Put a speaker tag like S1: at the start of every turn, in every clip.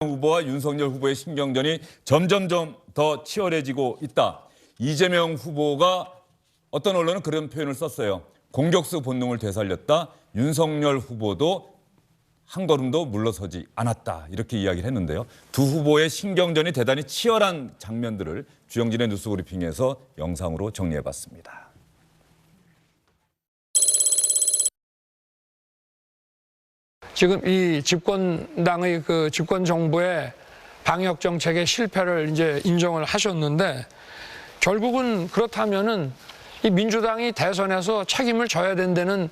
S1: 후보와 윤석열 후보의 신경전이 점점점 더 치열해지고 있다. 이재명 후보가 어떤 언론은 그런 표현을 썼어요. 공격수 본능을 되살렸다. 윤석열 후보도 한 걸음도 물러서지 않았다. 이렇게 이야기를 했는데요. 두 후보의 신경전이 대단히 치열한 장면들을 주영진의 뉴스브리핑에서 영상으로 정리해봤습니다.
S2: 지금 이 집권당의 그 집권 정부의 방역 정책의 실패를 이제 인정을 하셨는데 결국은 그렇다면은 이 민주당이 대선에서 책임을 져야 된다는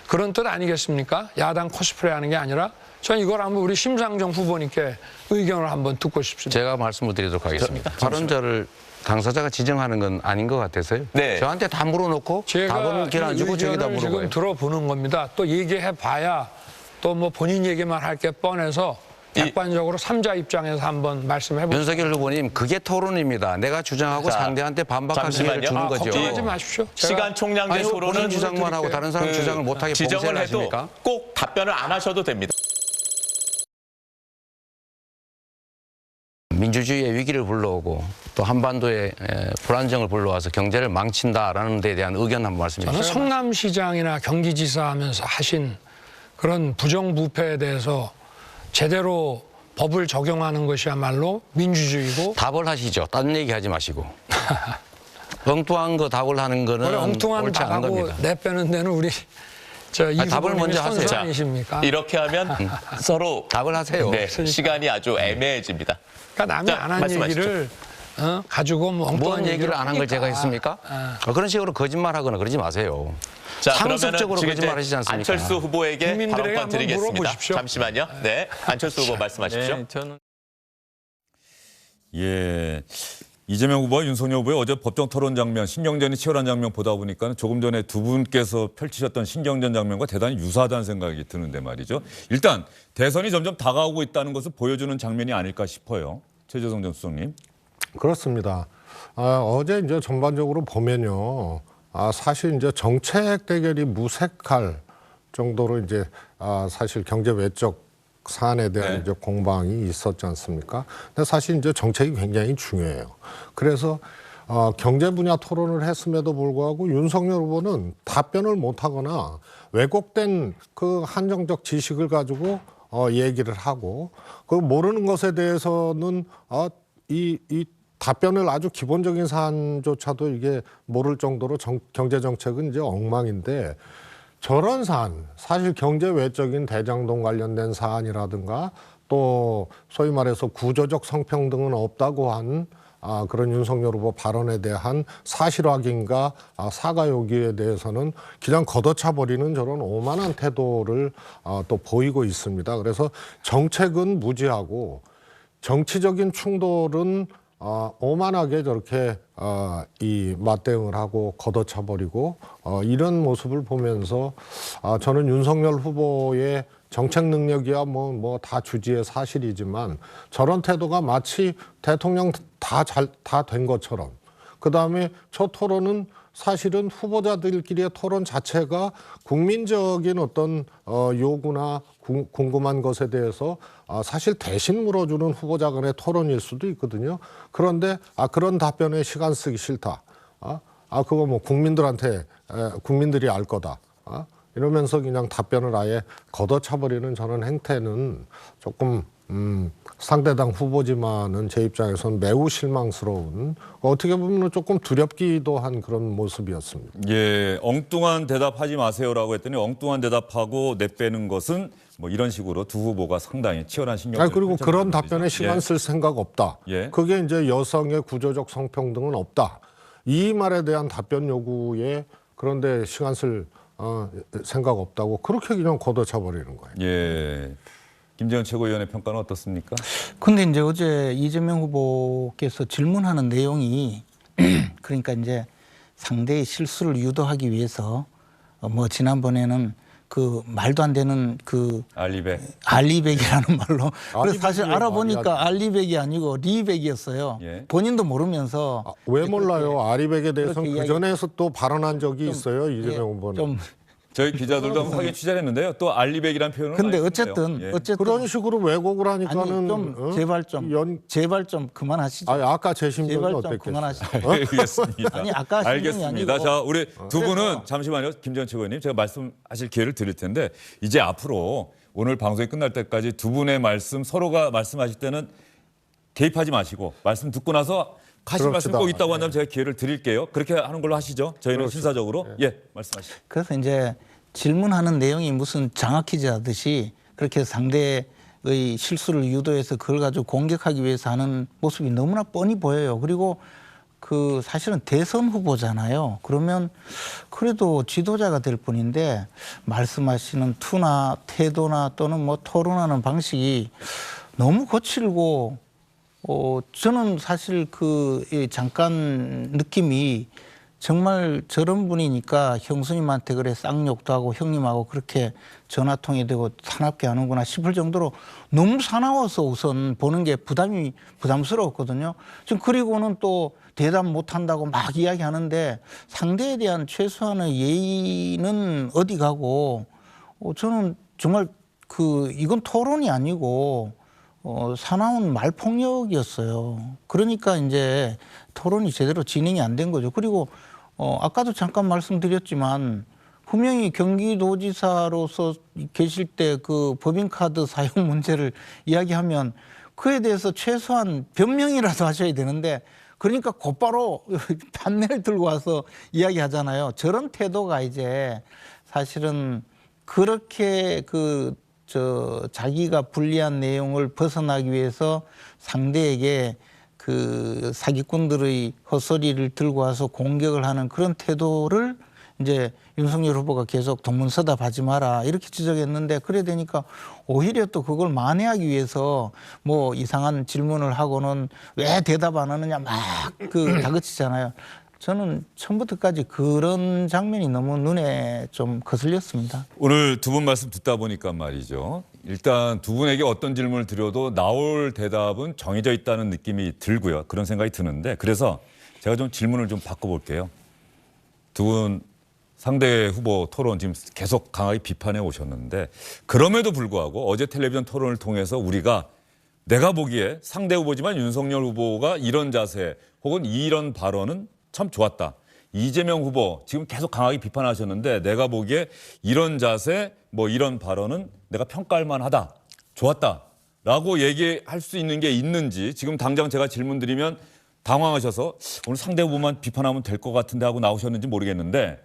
S2: 그런 뜻 아니겠습니까? 야당 코스프레하는 게 아니라 저는 이걸 한번 우리 심상정 후보님께 의견을 한번 듣고 싶습니다.
S3: 제가 말씀을 드리도록 하겠습니다. 발언자를 당사자가 지정하는 건 아닌 것 같아서요.
S4: 네.
S3: 저한테 다 물어놓고 답은 길 안 주고 저기다 물어봐요.
S2: 지금 들어보는 겁니다. 또 얘기해봐야 또 뭐 본인 얘기만 할 게 뻔해서 객관적으로 3자 입장에서 한번 말씀해보세요.
S3: 윤석열 후보님, 그게 토론입니다. 내가 주장하고 상대한테 반박할 기회를 주는 거죠.
S2: 걱정하지 마십시오.
S4: 시간 총량제 토론은
S3: 본인 주장만 하고 다른 사람 주장을 못하게
S4: 지정을
S3: 봉쇄를
S4: 해도
S3: 하십니까?
S4: 꼭 답변을 안 하셔도 됩니다.
S3: 민주주의의 위기를 불러오고 또 한반도의 불안정을 불러와서 경제를 망친다라는 데에 대한 의견 한번 말씀해 주시죠.
S2: 저는 성남시장이나 경기지사 하면서 하신 그런 부정부패에 대해서 제대로 법을 적용하는 것이야말로 민주주의고.
S3: 답을 하시죠. 딴 얘기 하지 마시고. 엉뚱한 거 답을 하는 거는
S2: 원래 엉뚱한
S3: 옳지 않은
S2: 답하고
S3: 겁니다.
S2: 내빼는 데는 우리
S3: 답을 먼저 하세요.
S2: 선수 아니십니까?
S4: 이렇게 하면 서로
S3: 답을 하세요.
S4: 네, 시간이 아주 애매해집니다.
S2: 그러니까 남이
S4: 자,
S2: 안 한
S4: 말씀하시죠.
S2: 얘기를 가지고 뭐 엉뚱한
S3: 뭔 얘기를 안 한 걸 제가 했습니까? 그런 식으로 거짓말하거나 그러지 마세요.
S4: 자,
S3: 상습적으로
S4: 그러면은
S3: 거짓말 하시지 않습니까?
S4: 안철수 후보에게
S2: 국민들에게
S4: 발언권
S2: 한번
S4: 드리겠습니다.
S2: 물어보십시오.
S4: 잠시만요. 네, 안철수 후보 말씀하십시오.
S1: 예. 이재명 후보와 윤석열 후보의 어제 법정 토론 장면, 신경전이 치열한 장면 보다 보니까 조금 전에 두 분께서 펼치셨던 신경전 장면과 대단히 유사하다는 생각이 드는데 말이죠. 일단 대선이 점점 다가오고 있다는 것을 보여주는 장면이 아닐까 싶어요. 최재성 전 수석님.
S5: 그렇습니다. 어제 이제 전반적으로 보면요. 사실 이제 정책 대결이 무색할 정도로 이제 사실 경제 외적 사안에 대한 이제 공방이 있었지 않습니까? 근데 사실 이제 정책이 굉장히 중요해요. 그래서 경제 분야 토론을 했음에도 불구하고 윤석열 후보는 답변을 못하거나 왜곡된 그 한정적 지식을 가지고 얘기를 하고 그 모르는 것에 대해서는 이 답변을 아주 기본적인 사안조차도 이게 모를 정도로 경제 정책은 이제 엉망인데 저런 사안, 사실 경제 외적인 대장동 관련된 사안이라든가 또 소위 말해서 구조적 성평등은 없다고 한 그런 윤석열 후보 발언에 대한 사실 확인과 사과 요구에 대해서는 그냥 걷어차버리는 저런 오만한 태도를 또 보이고 있습니다. 그래서 정책은 무지하고 정치적인 충돌은 오만하게 저렇게 이 맞대응을 하고 걷어차버리고 이런 모습을 보면서 저는 윤석열 후보의 정책 능력이야 뭐 다 주지의 사실이지만 저런 태도가 마치 대통령 다 된 것처럼 그다음에 저 토론은 사실은 후보자들끼리의 토론 자체가 국민적인 어떤 요구나 궁금한 것에 대해서 사실 대신 물어주는 후보자 간의 토론일 수도 있거든요. 그런데 그런 답변에 시간 쓰기 싫다. 그거 뭐 국민들이 알 거다. 이러면서 그냥 답변을 아예 걷어차버리는 저런 행태는 조금 상대당 후보지만은 제 입장에서는 매우 실망스러운 어떻게 보면 조금 두렵기도 한 그런 모습이었습니다.
S1: 예, 엉뚱한 대답하지 마세요라고 했더니 엉뚱한 대답하고 내빼는 것은 뭐 이런 식으로 두 후보가 상당히 치열한 신경전을
S5: 그리고 그런
S1: 펼쳤단
S5: 답변에
S1: 말이죠.
S5: 시간 쓸 생각 없다.
S1: 예.
S5: 그게 이제 여성의 구조적 성평등은 없다. 이 말에 대한 답변 요구에 그런데 시간 쓸 생각 없다고 그렇게 그냥 걷어차버리는 거예요.
S1: 예. 김재원 최고위원의 평가는 어떻습니까?
S6: 근데 이제 어제 이재명 후보께서 질문하는 내용이 그러니까 이제 상대의 실수를 유도하기 위해서 뭐 지난번에는 그 말도 안 되는 그 알리백이라는 말로 그래서 사실 알아보니까 알리백이 아니고 리백이었어요.
S1: 예.
S6: 본인도 모르면서
S5: 왜 몰라요? 아리백에 대해서는
S6: 그렇게
S5: 그 전에서 또 발언한 적이 있어요. 이재명 후보는.
S6: 좀
S1: 저희 기자들도 한번 확인 취재를 했는데요. 또 알리백이라는 표현을
S6: 근데
S1: 많이
S6: 어쨌든
S1: 쓰네요. 예.
S6: 어쨌든
S5: 그런 식으로 왜곡을
S6: 아니
S5: 하니까는
S6: 좀 제발 좀 그만하시죠.
S5: 아까 제 심정이
S6: 제발 좀
S5: 어땠겠어요?
S6: 그만하시죠.
S1: 알겠습니다.
S6: 아니, 아까 심정이
S1: 알겠습니다.
S6: 아니고.
S1: 자, 우리 두 분은 잠시만요. 김재원 최고위원님, 제가 말씀하실 기회를 드릴 텐데 이제 앞으로 오늘 방송이 끝날 때까지 두 분의 말씀 서로가 말씀하실 때는 개입하지 마시고 말씀 듣고 나서 하실 말씀
S5: 그럽시다.
S1: 꼭 있다고 한다면 제가 기회를 드릴게요. 그렇게 하는 걸로 하시죠. 저희는 신사적으로. 예, 말씀하시죠.
S6: 그래서 이제 질문하는 내용이 무슨 장학 퀴즈 하듯이 그렇게 상대의 실수를 유도해서 그걸 가지고 공격하기 위해서 하는 모습이 너무나 뻔히 보여요. 그리고 그 사실은 대선 후보잖아요. 그러면 그래도 지도자가 될 뿐인데 말씀하시는 투나 태도나 또는 뭐 토론하는 방식이 너무 거칠고 저는 사실 잠깐 느낌이 정말 저런 분이니까 형수님한테 그래 쌍욕도 하고 형님하고 그렇게 전화통이 되고 사납게 하는구나 싶을 정도로 너무 사나워서 우선 보는 게 부담스러웠거든요. 지금 그리고는 또 대답 못한다고 막 이야기하는데 상대에 대한 최소한의 예의는 어디 가고 저는 정말 이건 토론이 아니고 사나운 말폭력이었어요. 그러니까 이제 토론이 제대로 진행이 안 된 거죠. 그리고 아까도 잠깐 말씀드렸지만 분명히 경기도지사로서 계실 때 그 법인카드 사용 문제를 이야기하면 그에 대해서 최소한 변명이라도 하셔야 되는데 그러니까 곧바로 판넬 들고 와서 이야기하잖아요. 저런 태도가 이제 사실은 그렇게 자기가 불리한 내용을 벗어나기 위해서 상대에게 그 사기꾼들의 헛소리를 들고 와서 공격을 하는 그런 태도를 이제 윤석열 후보가 계속 동문서답하지 마라 이렇게 지적했는데 그래 되니까 오히려 또 그걸 만회하기 위해서 뭐 이상한 질문을 하고는 왜 대답 안 하느냐 막 다그치잖아요. 저는 처음부터까지 그런 장면이 너무 눈에 좀 거슬렸습니다.
S1: 오늘 두 분 말씀 듣다 보니까 말이죠. 일단 두 분에게 어떤 질문을 드려도 나올 대답은 정해져 있다는 느낌이 들고요. 그런 생각이 드는데 그래서 제가 좀 질문을 좀 바꿔볼게요. 두 분 상대 후보 토론 지금 계속 강하게 비판해 오셨는데 그럼에도 불구하고 어제 텔레비전 토론을 통해서 우리가 내가 보기에 상대 후보지만 윤석열 후보가 이런 자세 혹은 이런 발언은 참 좋았다. 이재명 후보 지금 계속 강하게 비판하셨는데 내가 보기에 이런 자세 뭐 이런 발언은 내가 평가할 만하다. 좋았다. 라고 얘기할 수 있는 게 있는지 지금 당장 제가 질문 드리면 당황하셔서 오늘 상대 후보만 비판하면 될 것 같은데 하고 나오셨는지 모르겠는데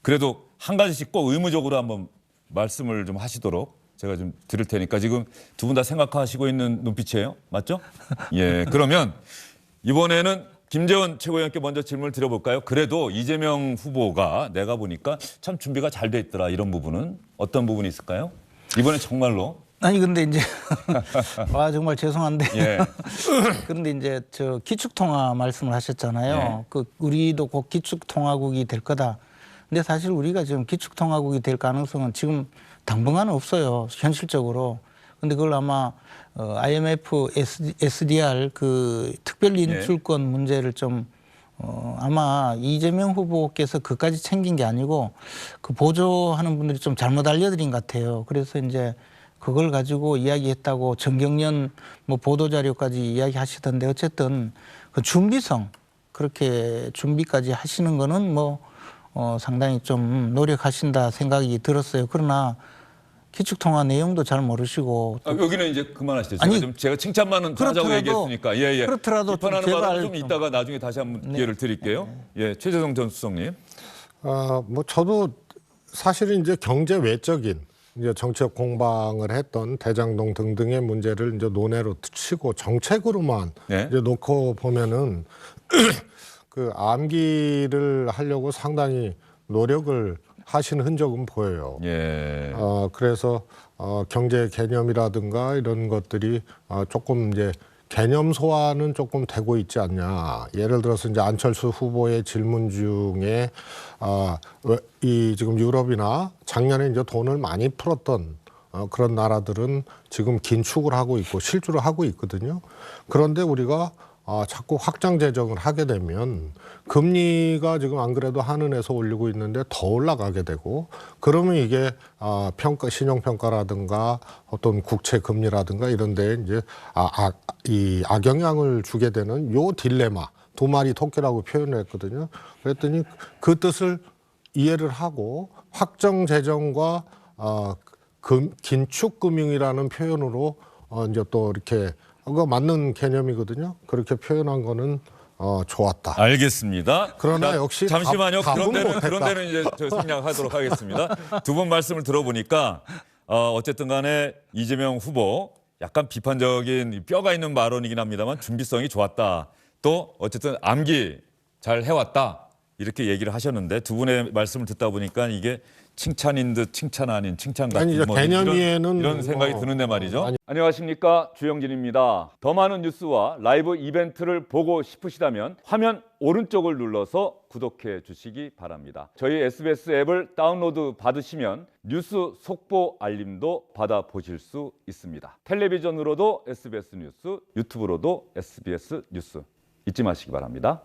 S1: 그래도 한 가지씩 꼭 의무적으로 한번 말씀을 좀 하시도록 제가 좀 드릴 테니까 지금 두 분 다 생각하시고 있는 눈빛이에요. 맞죠? 예. 그러면 이번에는 김재원 최고위원께 먼저 질문을 드려볼까요? 그래도 이재명 후보가 내가 보니까 참 준비가 잘 돼 있더라. 이런 부분은 어떤 부분이 있을까요? 이번에 정말로.
S6: 아니 근데 이제 정말 죄송한데
S1: 예.
S6: 그런데 이제 기축통화 말씀을 하셨잖아요. 우리도 곧 기축통화국이 될 거다. 근데 사실 우리가 지금 기축통화국이 될 가능성은 지금 당분간은 없어요. 현실적으로. 근데 그걸 아마 IMF SDR 특별 인출권 문제를 좀 아마 이재명 후보께서 그까지 챙긴 게 아니고 보조하는 분들이 좀 잘못 알려드린 것 같아요. 그래서 이제 그걸 가지고 이야기했다고 정경련 보도 자료까지 이야기하시던데 어쨌든 그 준비성 그렇게 준비까지 하시는 거는 상당히 좀 노력하신다 생각이 들었어요. 그러나 기축통화 내용도 잘 모르시고
S1: 여기는 이제 그만하시죠.
S6: 아니,
S1: 제가 칭찬만은 하자고 얘기했으니까 예.
S6: 그렇더라도
S1: 비판하는
S6: 제발
S1: 바는 좀 이따가 나중에 다시 한번 기회를 드릴게요. 예, 최재성 전 수석님.
S5: 저도 사실은 이제 경제 외적인 이제 정책 공방을 했던 대장동 등등의 문제를 이제 논외로 치고 정책으로만
S1: 네.
S5: 이제 놓고 보면은 암기를 하려고 상당히 노력을 하신 흔적은 보여요.
S1: 예.
S5: 그래서 경제 개념이라든가 이런 것들이 조금 이제 개념 소화는 조금 되고 있지 않냐. 예를 들어서 이제 안철수 후보의 질문 중에 지금 유럽이나 작년에 이제 돈을 많이 풀었던 그런 나라들은 지금 긴축을 하고 있고 실주를 하고 있거든요. 그런데 우리가 자꾸 확장 재정을 하게 되면 금리가 지금 안 그래도 한은에서 올리고 있는데 더 올라가게 되고 그러면 이게 신용 평가라든가 어떤 국채 금리라든가 이런 데에 이제 이 악영향을 주게 되는 요 딜레마 두 마리 토끼라고 표현을 했거든요. 그랬더니 그 뜻을 이해를 하고 확정 재정과 긴축 금융이라는 표현으로 이제 또 이렇게 그거 맞는 개념이거든요. 그렇게 표현한 거는 좋았다.
S1: 알겠습니다.
S5: 그러나
S1: 자,
S5: 역시
S1: 잠시만요.
S5: 답은
S1: 그런
S5: 못했다.
S1: 데는 이제 저 생략하도록 하겠습니다. 두 분 말씀을 들어보니까 어쨌든 간에 이재명 후보 약간 비판적인 뼈가 있는 발언이긴 합니다만 준비성이 좋았다. 또 어쨌든 암기 잘 해왔다. 이렇게 얘기를 하셨는데 두 분의 말씀을 듣다 보니까 이게 칭찬인 듯 칭찬 아닌 칭찬 같은
S5: 아니, 이제 개념이에는
S1: 이런 생각이
S5: 뭐,
S1: 드는데 말이죠. 안녕하십니까, 주영진입니다. 더 많은 뉴스와 라이브 이벤트를 보고 싶으시다면 화면 오른쪽을 눌러서 구독해 주시기 바랍니다. 저희 SBS 앱을 다운로드 받으시면 뉴스 속보 알림도 받아보실 수 있습니다. 텔레비전으로도 SBS 뉴스, 유튜브로도 SBS 뉴스 잊지 마시기 바랍니다.